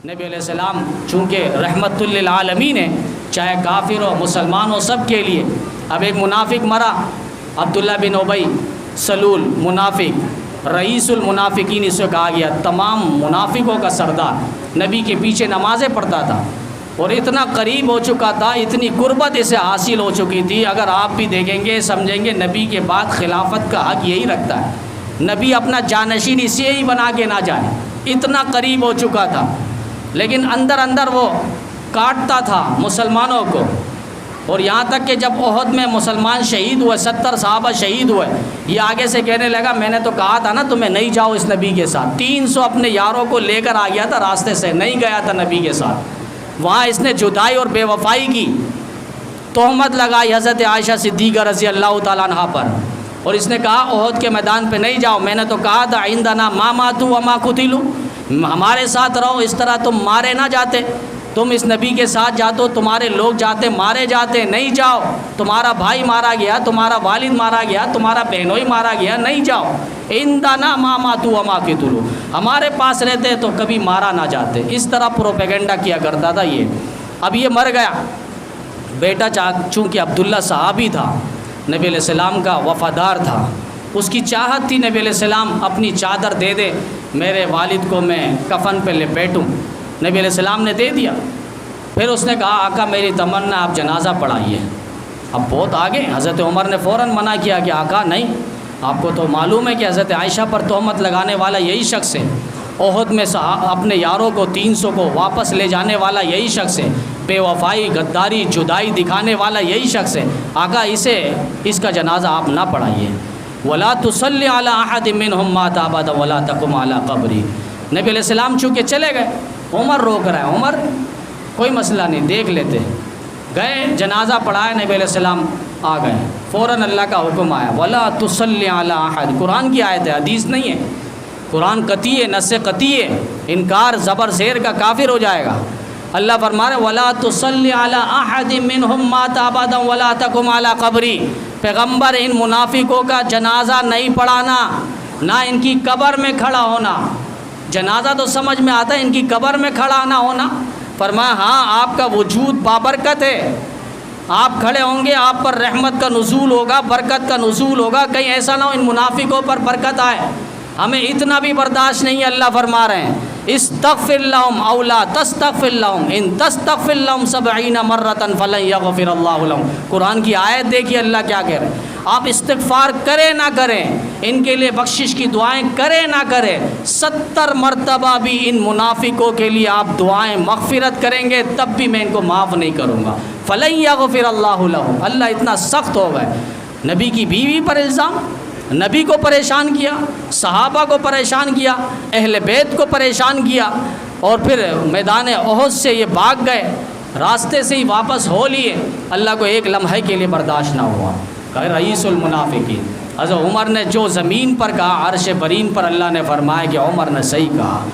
نبی علیہ السلام چونکہ رحمت للعالمین ہے، چاہے کافر ہو مسلمان ہو سب کے لیے۔ اب ایک منافق مرا، عبداللہ بن ابی سلول منافق، رئیس المنافقین اس کو کہا گیا، تمام منافقوں کا سردار، نبی کے پیچھے نمازیں پڑھتا تھا اور اتنا قریب ہو چکا تھا، اتنی قربت اسے حاصل ہو چکی تھی۔ اگر آپ بھی دیکھیں گے سمجھیں گے نبی کے بعد خلافت کا حق یہی رکھتا ہے، نبی اپنا جانشین اسے ہی بنا کے نہ جائے، اتنا قریب ہو چکا تھا۔ لیکن اندر اندر وہ کاٹتا تھا مسلمانوں کو، اور یہاں تک کہ جب احد میں مسلمان شہید ہوئے، 70 صحابہ شہید ہوئے، یہ آگے سے کہنے لگا میں نے تو کہا تھا نا تمہیں نہیں جاؤ اس نبی کے ساتھ۔ 300 اپنے یاروں کو لے کر آ گیا تھا راستے سے، نہیں گیا تھا نبی کے ساتھ۔ وہاں اس نے جدائی اور بے وفائی کی، تہمت لگائی حضرت عائشہ صدیقہ رضی اللہ تعالیٰ عنہا پر، اور اس نے کہا احد کے میدان پہ نہیں جاؤ، میں نے تو کہا تھا عندنا ما ماتوا وما قتلوا، ہمارے ساتھ رہو، اس طرح تم مارے نہ جاتے، تم اس نبی کے ساتھ جاتے ہو تمہارے لوگ جاتے مارے جاتے، نہیں جاؤ، تمہارا بھائی مارا گیا، تمہارا والد مارا گیا، تمہارا بہنوئی مارا گیا، نہیں جاؤ۔ عندنا ما ماتوا وما قتلوا، ہمارے پاس رہتے تو کبھی مارا نہ جاتے۔ اس طرح پروپیگنڈا کیا کرتا تھا یہ۔ اب یہ مر گیا، بیٹا چونکہ عبداللہ صحابی تھا، نبی علیہ السلام کا وفادار تھا، اس کی چاہت تھی نبی علیہ السلام اپنی چادر دے دے میرے والد کو میں کفن پہ لپیٹوں، نبی علیہ السلام نے دے دیا۔ پھر اس نے کہا آقا میری تمنا آپ جنازہ پڑھائیے۔ اب بہت آگے، حضرت عمر نے فوراً منع کیا کہ آقا نہیں، آپ کو تو معلوم ہے کہ حضرت عائشہ پر تہمت لگانے والا یہی شخص ہے، احد میں اپنے یاروں کو 300 کو واپس لے جانے والا یہی شخص ہے، بے وفائی غداری جدائی دکھانے والا یہی شخص ہے، آقا اس کا جنازہ آپ نہ پڑھائیے۔ ولا تصلی علی احد منهم مات ابدا ولا تقم علی قبری۔ نبی علیہ السلام چونکہ چلے گئے، عمر روک رہا ہے، عمر کوئی مسئلہ نہیں دیکھ لیتے، گئے جنازہ پڑھایا، نبی علیہ السلام آ گئے، فوراً اللہ کا حکم آیا ولا تصلی علی احد، قرآن کی آیت ہے، حدیث نہیں ہے، قرآن قطعی ہے، نص قطعی ہے، انکار زبر زیر کا کافر ہو جائے گا۔ اللہ فرما رہے ولا تصلی علی احد منهم مات ابدا ولا تقم علی قبری، پیغمبر ان منافقوں کا جنازہ نہیں پڑھانا، نہ ان کی قبر میں کھڑا ہونا۔ جنازہ تو سمجھ میں آتا ہے، ان کی قبر میں کھڑا نہ ہونا۔ فرمایا ہاں آپ کا وجود بابرکت ہے، آپ کھڑے ہوں گے، آپ پر رحمت کا نزول ہوگا، برکت کا نزول ہوگا، کہیں ایسا نہ ہو ان منافقوں پر برکت آئے، ہمیں اتنا بھی برداشت نہیں ہے۔ اللہ فرما رہے ہیں استغفر لهم او لا تستغفر لهم ان تستغفر لهم 70 مرة فلن يغفر الله لهم۔ قرآن کی آیت دیکھیے اللہ کیا کہہ رہے ہیں، آپ استغفار کریں نہ کریں، ان کے لیے بخشش کی دعائیں کریں نہ کریں، 70 مرتبہ بھی ان منافقوں کے لیے آپ دعائیں مغفرت کریں گے تب بھی میں ان کو معاف نہیں کروں گا۔ فلن يغفر الله لهم، اللہ اتنا سخت ہو گئے۔ نبی کی بیوی پر الزام، نبی کو پریشان کیا، صحابہ کو پریشان کیا، اہل بیت کو پریشان کیا، اور پھر میدان احد سے یہ بھاگ گئے، راستے سے ہی واپس ہو لیے، اللہ کو ایک لمحے کے لیے برداشت نہ ہوا۔ کہ رئیس المنافقین حضرت عمر نے جو زمین پر کہا، عرش برین پر اللہ نے فرمایا کہ عمر نے صحیح کہا۔